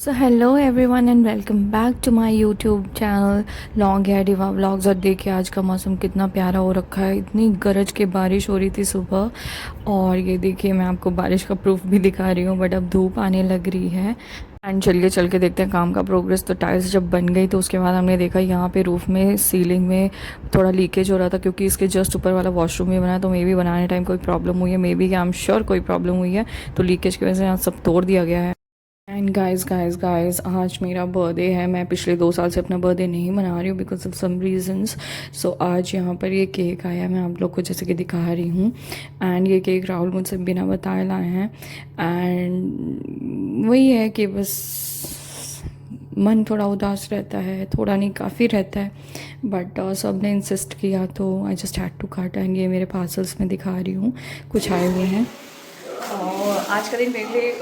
So hello everyone and welcome back to my YouTube channel long hair diva vlogs. और देखिए आज का मौसम कितना प्यारा हो रखा है। इतनी गरज के बारिश हो रही थी सुबह और ये देखिए मैं आपको बारिश का प्रूफ भी दिखा रही हूँ, बट अब धूप आने लग रही है। एंड चलिए चल के देखते हैं काम का प्रोग्रेस। तो टाइल्स जब बन गई तो उसके बाद हमने देखा यहाँ पे रूफ़ में सीलिंग में थोड़ा लीकेज हो रहा था, क्योंकि इसके जस्ट ऊपर वाला वॉशरूम ही बना, तो मे बी बनाने टाइम कोई प्रॉब्लम हुई है, maybe I am sure कोई प्रॉब्लम हुई है, तो लीकेज की वजह से यहाँ सब तोड़ दिया गया है। एंड गाइस आज मेरा बर्थडे है। मैं पिछले 2 साल से अपना बर्थडे नहीं मना रही हूँ बिकॉज ऑफ सम रीजंस। सो आज यहाँ पर ये केक आया, मैं आप लोग को जैसे कि दिखा रही हूँ। एंड ये केक राहुल मुझसे बिना बताए लाए हैं। एंड वही है कि बस मन थोड़ा उदास रहता है, थोड़ा नहीं काफ़ी रहता है, बट सब ने इंसिस्ट किया तो I just had to cut. And ये मेरे पार्सल्स में दिखा रही हूँ, कुछ आए हुए हैं। और आज का दिन मेरे लिए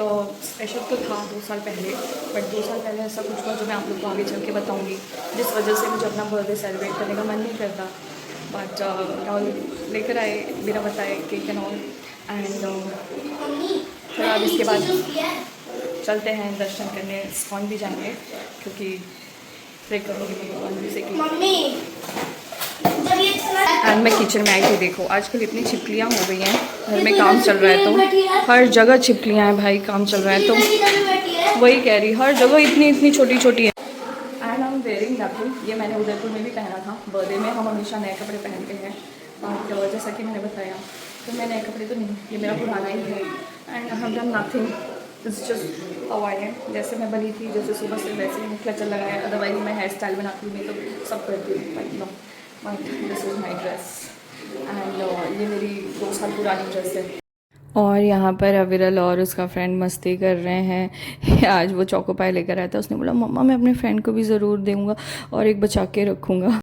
स्पेशल तो था 2 साल पहले, बट 2 साल पहले ऐसा कुछ हुआ जो मैं आप लोग को आगे चल के बताऊँगी, जिस वजह से मुझे अपना बर्थडे सेलिब्रेट करने का मन नहीं करता। बट राहुल लेकर आए बिना बताए केक एंड ऑल। एंड फिर अब इसके बाद चलते हैं दर्शन करने, इस्कॉन भी जाएंगे क्योंकि प्रे करूँगी भगवान जी से कि। एंड मैं किचन में आई थी, देखो आजकल इतनी छिपकलियाँ हो गई हैं, घर में काम चल रहा है तो हर जगह छिपकलियाँ हैं भाई, काम चल रहा है तो वही कह रही, हर जगह इतनी इतनी छोटी छोटी है। And I am wearing nothing. ये मैंने उदयपुर में भी पहना था बर्थडे में, हम हमेशा नए कपड़े पहनते हैं। और जैसा कि मैंने बताया तो मैं नए कपड़े तो नहीं, ये मेरा पुराना ही है। And I have done nothing, it's just how I am. जैसे मैं बनी थी, जैसे सुबह से वैसे ही क्लचर लगाया। अदरवाइज मैं हेयर स्टाइल बनाती हूँ, मैं तो सब करती हूँ भाई no. But this is my dress and ये मेरी 2 साल पुरानी ड्रेस है। और यहाँ पर अविरल और उसका फ्रेंड मस्ती कर रहे हैं। आज वो चोको पाई लेकर आया था, उसने बोला मम्मा मैं अपने फ्रेंड को भी ज़रूर दूँगा और एक बचा के रखूँगा।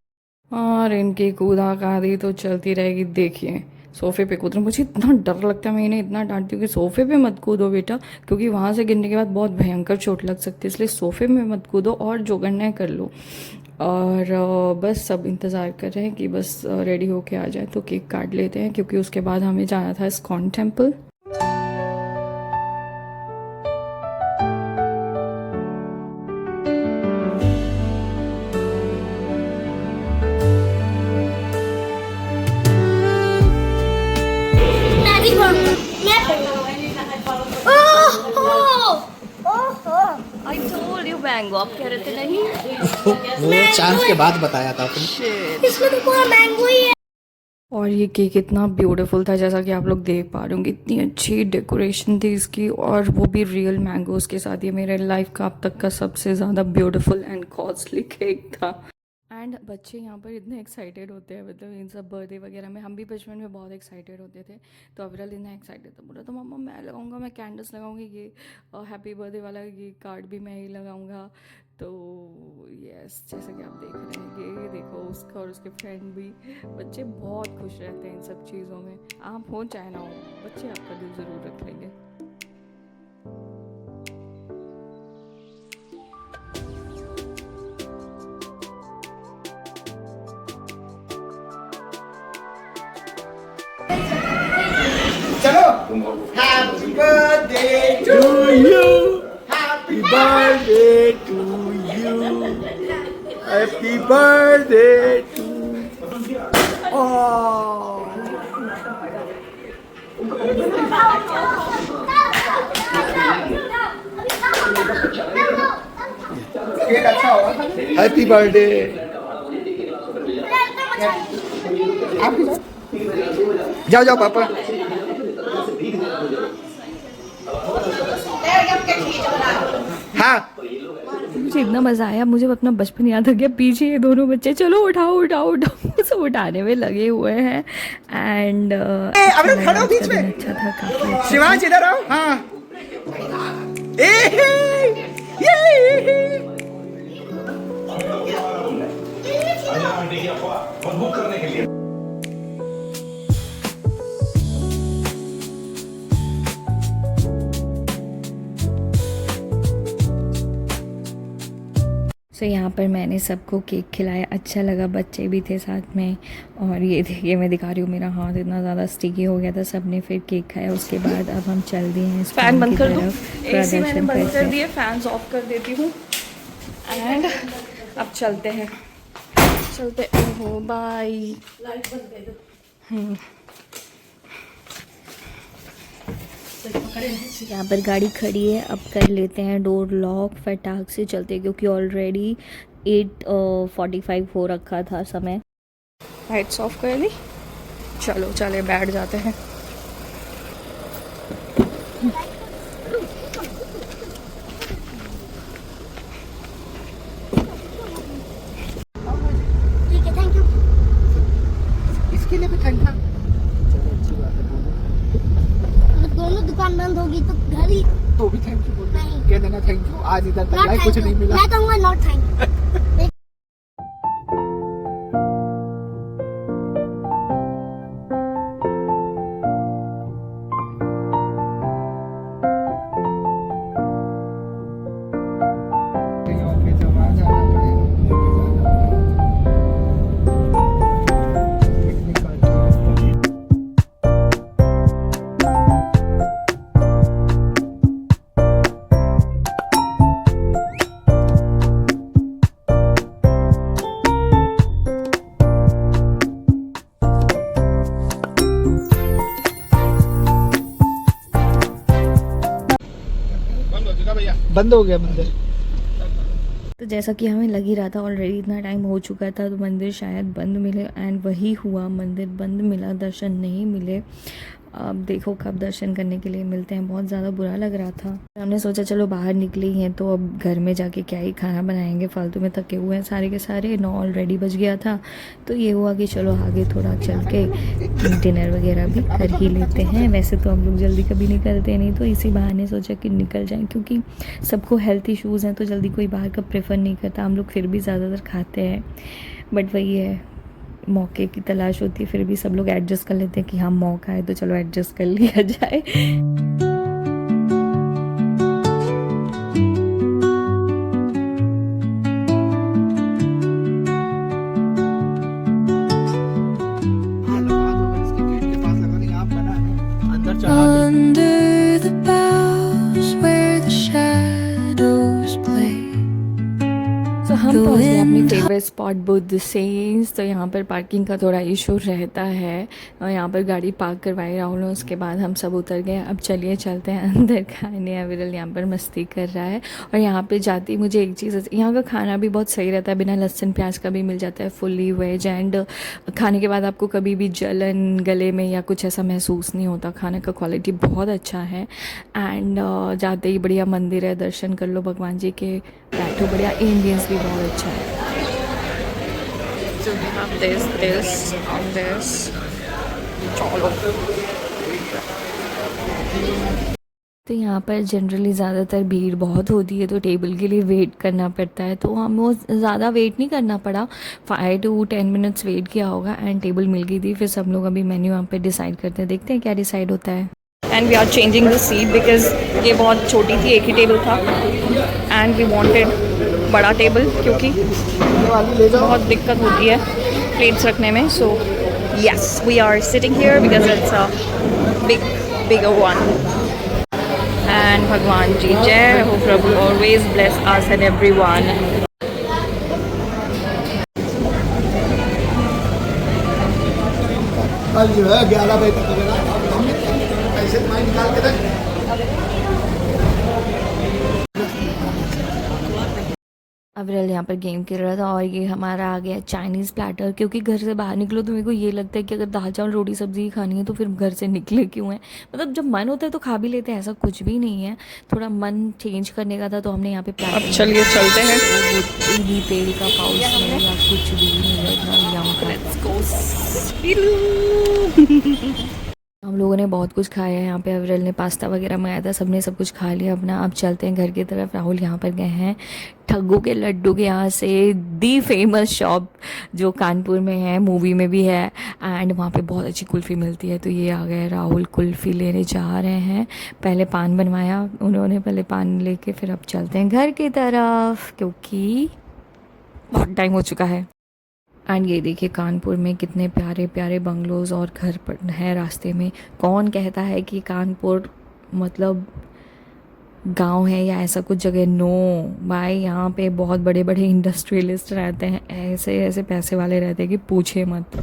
और इनकी कूदा कादी तो चलती रहेगी। देखिए सोफ़े पे कूद रहे, मुझे इतना डर लगता है, मैं इन्हें इतना डांटती हूँ कि सोफ़े पे मत कूदो बेटा, क्योंकि वहाँ से गिरने के बाद बहुत भयंकर चोट लग सकती है, इसलिए सोफ़े में मत कूदो और जो करना है कर लो। और बस सब इंतज़ार कर रहे हैं कि बस रेडी होके आ जाए तो केक काट लेते हैं, क्योंकि उसके बाद हमें जाना था ISKCON temple. I told you mango, आप कह रहे थे नहीं। वो चांस के बाद बताया था आपने। इसमें तो पूरा मैंगो ही है। और ये केक इतना ब्यूटीफुल था, जैसा कि आप लोग देख पा रहे होंगे, इतनी अच्छी डेकोरेशन थी इसकी, और वो भी रियल मैंगोज़ के साथ। ये मेरे लाइफ का अब तक का सबसे ज़्यादा ब्यूटीफुल एंड कॉस्टली केक था। एंड बच्चे यहाँ पर इतने एक्साइटेड होते हैं, मतलब इन सब बर्थडे वगैरह में। हम भी बचपन में बहुत एक्साइटेड होते थे, तो अविरल इतना एक्साइटेड था, बोला तो मम्मा मैं लगाऊंगा, मैं कैंडल्स लगाऊंगी, ये हैप्पी बर्थडे वाला ये कार्ड भी मैं ही लगाऊंगा। तो यस, जैसा कि आप देख रहे हैं, ये देखो उसका और उसके फ्रेंड भी। बच्चे बहुत खुश रहते हैं इन सब चीज़ों में, आप हो चाहे ना हो, बच्चे आपका दिल ज़रूर रख लेंगे। चलो। Happy birthday to you. Happy birthday to you. Happy birthday to you. Oh. Cake अच्छा होगा। Happy birthday. आप भी जाओ जाओ पापा। हाँ मुझे इतना मज़ा आया, मुझे अपना बचपन याद आ गया। पीछे ये दोनों बच्चे चलो उठाओ उठाओ उठाओ सब उठाने में लगे हुए हैं। एंड अब खड़ो बीच में। अच्छा था, काफ़ी अच्छा। शिवांश इधर आओ। हाँ सो यहाँ पर मैंने सबको केक खिलाया, अच्छा लगा, बच्चे भी थे साथ में। और ये देखिए मैं दिखा रही हूँ, मेरा हाथ इतना ज़्यादा स्टिकी हो गया था। सबने फिर केक खाया। उसके बाद अब हम चल दिए हैं फैन बंद कर दो, एसी मैंने बंद कर दिए, फैंस ऑफ कर देती हूँ। एंड अब चलते हैं, चलते। ओहो बाय, लाइट बंद कर दो। यहाँ पर गाड़ी खड़ी है, अब कर लेते हैं डोर लॉक, फटाक से चलते हैं क्योंकि ऑलरेडी 8:45 हो रखा था समय। लाइट्स ऑफ कर ली, चलो चले बैठ जाते हैं। ठीक है, थैंक यू। इसके लिए भी थैंक यू। चलो अच्छी बात है, अगर दोनों दुकान बंद होगी तो घर ही तो भी थैंक यू बोल नहीं। कह देना थैंक यू, आज इधर तक नॉट लाए, थैंक कुछ यू। नहीं मिला। मैं कहूँगा नॉट थैंक यू। बंद हो गया मंदिर। तो जैसा कि हमें लग ही रहा था, ऑलरेडी इतना टाइम हो चुका था तो मंदिर शायद बंद मिले, एंड वही हुआ, मंदिर बंद मिला, दर्शन नहीं मिले। अब देखो कब दर्शन करने के लिए मिलते हैं। बहुत ज़्यादा बुरा लग रहा था। हमने सोचा चलो बाहर निकले ही हैं तो अब घर में जाके क्या ही खाना बनाएंगे, फालतू में थके हुए हैं सारे के सारे। 9 ऑलरेडी बज गया था, तो ये हुआ कि चलो आगे थोड़ा चल के डिनर वगैरह भी कर ही लेते हैं। वैसे तो हम लोग जल्दी कभी निकलते नहीं, तो इसी बहाने सोचा कि निकल जाएं, क्योंकि सबको हेल्थ इश्यूज़ हैं तो जल्दी कोई बाहर का प्रेफर नहीं करता। हम लोग फिर भी ज़्यादातर खाते हैं, बट वही है, मौके की तलाश होती है। फिर भी सब लोग एडजस्ट कर लेते हैं कि हाँ मौका है तो चलो एडजस्ट कर लिया जाए। Under the boughs where the shadows play. तो हम पहुँच गए अपनी फेवरेट स्पॉट बुद्ध सेंस। तो यहाँ पर पार्किंग का थोड़ा इशू रहता है, और यहाँ पर गाड़ी पार्क करवाई राहुल ने। उसके बाद हम सब उतर गए। अब चलिए चलते हैं अंदर खाने। अविरल यहाँ पर मस्ती कर रहा है। और यहाँ पे जाती मुझे एक चीज़, यहाँ का खाना भी बहुत सही रहता है, बिना लहसुन प्याज का भी मिल जाता है, फुल्ली वेज। एंड खाने के बाद आपको कभी भी जलन गले में या कुछ ऐसा महसूस नहीं होता। खाने का क्वालिटी बहुत अच्छा है। एंड जाते ही बढ़िया मंदिर है, दर्शन कर लो भगवान जी के, बैठो बढ़िया। एम्बियंस भी बहुत अच्छा है। So we have this and this. चलो। तो यहाँ पर जनरली ज़्यादातर भीड़ बहुत होती है, तो टेबल के लिए वेट करना पड़ता है। तो हम वो ज़्यादा वेट नहीं करना पड़ा, 5 to 10 मिनट्स वेट किया होगा एंड टेबल मिल गई थी। फिर सब लोग अभी मेन्यू यहाँ पे डिसाइड करते हैं, देखते हैं क्या डिसाइड होता है। And we are changing the seat because ये बहुत छोटी थी, एक ही टेबल था। एंड वी वांटेड बड़ा टेबल, क्योंकि बहुत दिक्कत होती है प्लेट्स रखने में। So yes, we are sitting here because it's a bigger one. And भगवान जी जय हो, प्रभु always bless us and everyone. कल जो है 11 बजे तक पैसे निकाल के रख। अविरल यहाँ पर गेम खेल रहा था। और ये हमारा आ गया चाइनीज़ प्लेटर, क्योंकि घर से बाहर निकलो तो मेरे को ये लगता है कि अगर दाल चावल रोटी सब्जी ही खानी है तो फिर घर से निकले क्यों हैं। मतलब जब मन होता है तो खा भी लेते हैं, ऐसा कुछ भी नहीं है। थोड़ा मन चेंज करने का था तो हमने यहाँ पे प्लेटर। अब चलिए चलते हैं। भी तेल का पाउच है या कुछ भी नहीं है। हम लोगों ने बहुत कुछ खाया है यहाँ पे। अविरल ने पास्ता वगैरह मंगाया था, सबने सब कुछ खा लिया अपना। अब चलते हैं घर की तरफ। राहुल यहाँ पर गए हैं ठग्गू के लड्डू के यहाँ से, दी फेमस शॉप जो कानपुर में है, मूवी में भी है, एंड वहाँ पे बहुत अच्छी कुल्फ़ी मिलती है। तो ये आ गए राहुल, कुल्फ़ी लेने जा रहे हैं। पहले पान बनवाया उन्होंने, पहले पान लेके फिर अब चलते हैं घर की तरफ, क्योंकि बहुत टाइम हो चुका है। एंड ये देखिए कानपुर में कितने प्यारे प्यारे बंगलोज और घर पर है रास्ते में। कौन कहता है कि कानपुर मतलब गांव है या ऐसा कुछ जगह। नो भाई, यहाँ पे बहुत बड़े बड़े इंडस्ट्रियलिस्ट रहते हैं, ऐसे ऐसे पैसे वाले रहते हैं कि पूछे मत।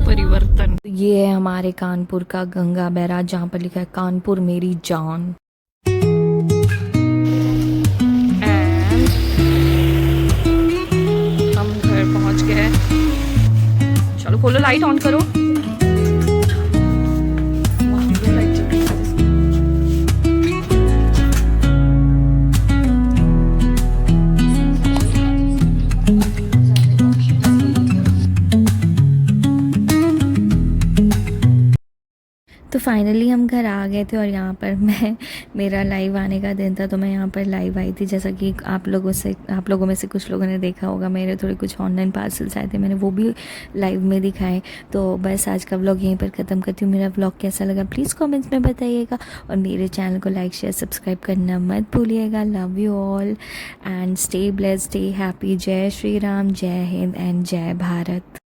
परिवर्तन। ये है हमारे कानपुर का गंगा बैराज जहाँ पर लिखा है कानपुर मेरी जान। हम घर पहुंच गए। चलो खोलो, लाइट ऑन करो। तो फाइनली हम घर आ गए थे और यहाँ पर मेरा लाइव आने का दिन था, तो मैं यहाँ पर लाइव आई थी। जैसा कि आप लोगों में से कुछ लोगों ने देखा होगा, मेरे थोड़े कुछ ऑनलाइन पार्सल्स आए थे, मैंने वो भी लाइव में दिखाए। तो बस आज का व्लॉग यहीं पर ख़त्म करती हूँ। मेरा व्लॉग कैसा लगा प्लीज़ कमेंट्स में बताइएगा और मेरे चैनल को लाइक शेयर सब्सक्राइब करना मत भूलिएगा। Love you all and stay blessed, stay happy. जय श्री राम, जय हिंद एंड जय भारत।